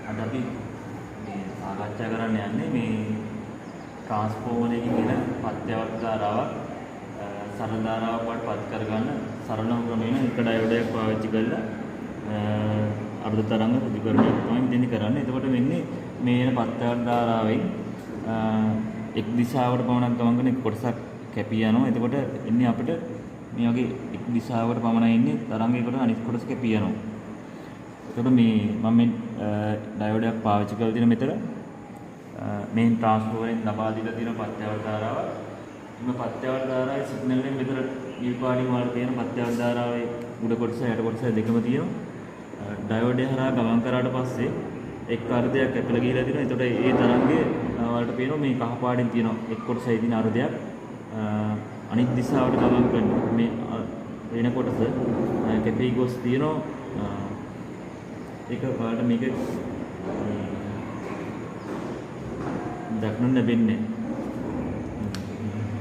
අද අපි මේ සාකච්ඡා කරන්න යන්නේ මේ ට්‍රාන්ස්ෆෝමර් එකකින් එන පත්‍යවත් ධාරාවක් සරල ධාරාවක් වඩ පත් කරගන්න සරලම ක්‍රමයෙන් එක ඩයෝඩයක් පාවිච්චි කරලා අර්ධ තරංග ප්‍රතිකරණයක් තමයි මෙතෙන්දි කරන්නේ. එතකොට වෙන්නේ මේ එන පත්‍යවත් ධාරාවෙන් එක් දිශාවකට පමණක් ගමන් කරන එක කොටසක් කැපී යනවා. එතකොට එන්නේ අපිට මේ වගේ එක් දිශාවකට පමණයි ඉන්නේ තරංගයකට අනිත් කොටස කැපී යනවා. එතකොට මේ මම මේ ඩයෝඩයක් පාවිච්චි කරලා තියෙන මෙතන මේ ට්‍රාන්ස්ෆෝමරෙන් ලබා දීලා තියෙන පත්‍යවත් ධාරාව මේ පත්‍යවත් ධාරාවේ සිග්නල් එකෙන් මෙතන නිල් පාටින් වල තියෙන පත්‍යවත් ධාරාවේ උඩ කොටස යට කොටස දෙකම තියෙනවා. ඩයෝඩය හරහා ගමන් කරාට පස්සේ එක් අර්ධයක් ඇතුළ ගිහිලා තියෙනවා. එතකොට ඒ තරංගය වලට පේනවා මේ කහ පාටින් තියෙන එක් කොටසයි තියෙන අර්ධයක් අනිත් දිශාවට ගමන් කරන මේ වෙන කොටස කැපී ගොස් තියෙනවා. ඒක ඔයාලට මේක දක්නන්න ලැබෙන්නේ.